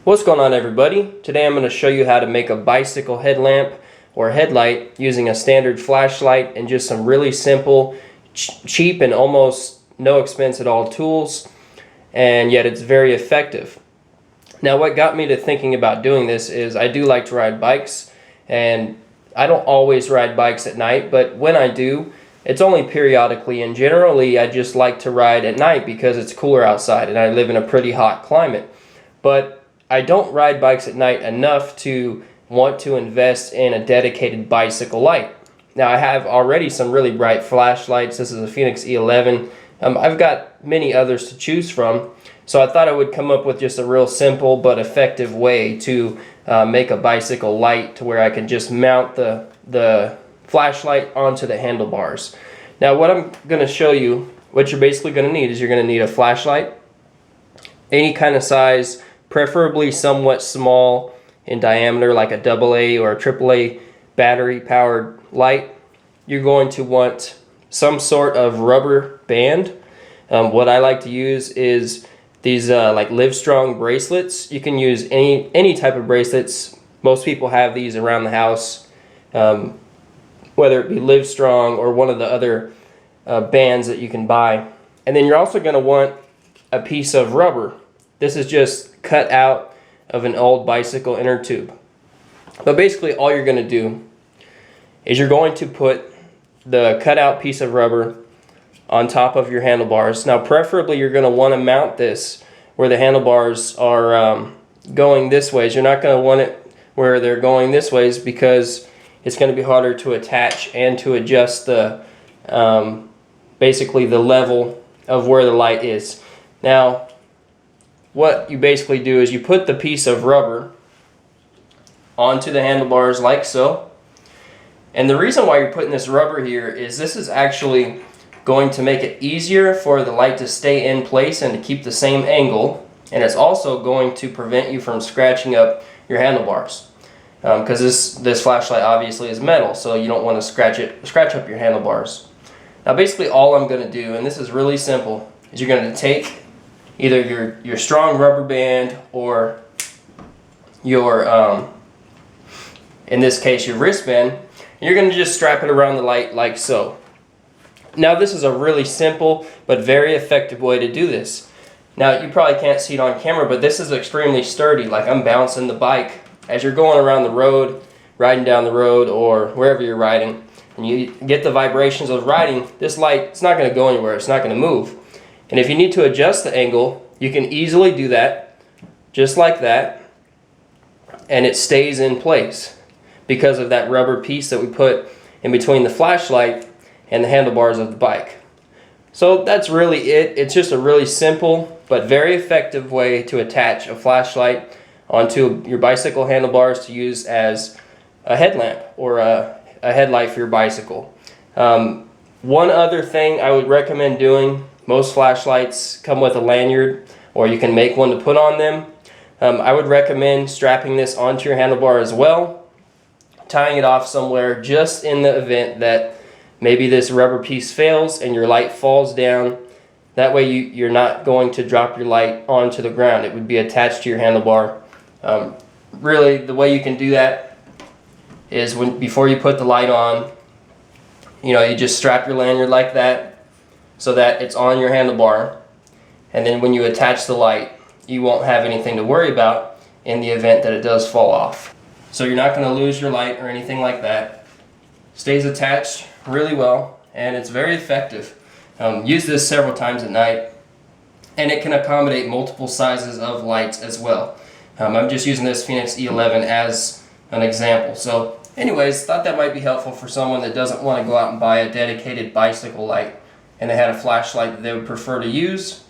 What's going on, everybody? Today I'm going to show you how to make a bicycle headlamp or headlight using a standard flashlight and just some really simple, cheap and almost no expense at all tools, and yet it's very effective. Now, what got me to thinking about doing this is I do like to ride bikes, and I don't always ride bikes at night, but when I do, it's only periodically, and generally I just like to ride at night because it's cooler outside and I live in a pretty hot climate. But I don't ride bikes at night enough to want to invest in a dedicated bicycle light. Now, I have already some really bright flashlights. This is a Fenix E11. I've got many others to choose from, so I thought I would come up with just a real simple but effective way to make a bicycle light to where I can just mount the flashlight onto the handlebars. Now, what I'm going to show you, what you're basically going to need is you're going to need a flashlight, any kind of size, preferably somewhat small in diameter, like a AA or a AAA battery powered light. You're going to want some sort of rubber band. What I like to use is these like Livestrong bracelets. You can use any type of bracelets. Most people have these around the house, whether it be Livestrong or one of the other bands that you can buy. And then you're also going to want a piece of rubber. This is just cut out of an old bicycle inner tube. But basically all you're going to do is you're going to put the cut out piece of rubber on top of your handlebars. Now, preferably you're going to want to mount this where the handlebars are going this way. You're not going to want it where they're going this ways because it's going to be harder to attach and to adjust the basically the level of where the light is. Now, what you basically do is you put the piece of rubber onto the handlebars like so. And the reason why you're putting this rubber here is this is actually going to make it easier for the light to stay in place and to keep the same angle. And it's also going to prevent you from scratching up your handlebars. Because this flashlight obviously is metal, so you don't want to scratch up your handlebars. Now, basically all I'm going to do, and this is really simple, is you're going to take either your strong rubber band or your, in this case, your wristband, and you're going to just strap it around the light like so. Now, this is a really simple but very effective way to do this. Now, you probably can't see it on camera, but this is extremely sturdy. Like, I'm bouncing the bike as you're going around the road, riding down the road, or wherever you're riding, and you get the vibrations of riding. This light, it's not going to go anywhere. It's not going to move. And if you need to adjust the angle, you can easily do that, just like that, and it stays in place because of that rubber piece that we put in between the flashlight and the handlebars of the bike. So that's really it. It's just a really simple but very effective way to attach a flashlight onto your bicycle handlebars to use as a headlamp or a headlight for your bicycle. One other thing I would recommend doing, most flashlights come with a lanyard, or you can make one to put on them. I would recommend strapping this onto your handlebar as well, tying it off somewhere just in the event that maybe this rubber piece fails and your light falls down. That way you're not going to drop your light onto the ground. It would be attached to your handlebar. Really, the way you can do that is before you put the light on, you just strap your lanyard like that so that it's on your handlebar, and then when you attach the light, you won't have anything to worry about in the event that it does fall off. So you're not going to lose your light or anything like that. Stays attached really well, and it's very effective. Use this several times at night, and it can accommodate multiple sizes of lights as well. I'm just using this Fenix E11 as an example. So anyways, thought that might be helpful for someone that doesn't want to go out and buy a dedicated bicycle light and they had a flashlight that they would prefer to use.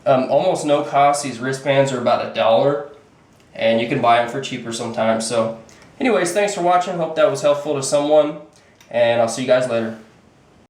Almost no cost. These wristbands are about $1, and you can buy them for cheaper sometimes. So anyways, thanks for watching. Hope that was helpful to someone, and I'll see you guys later.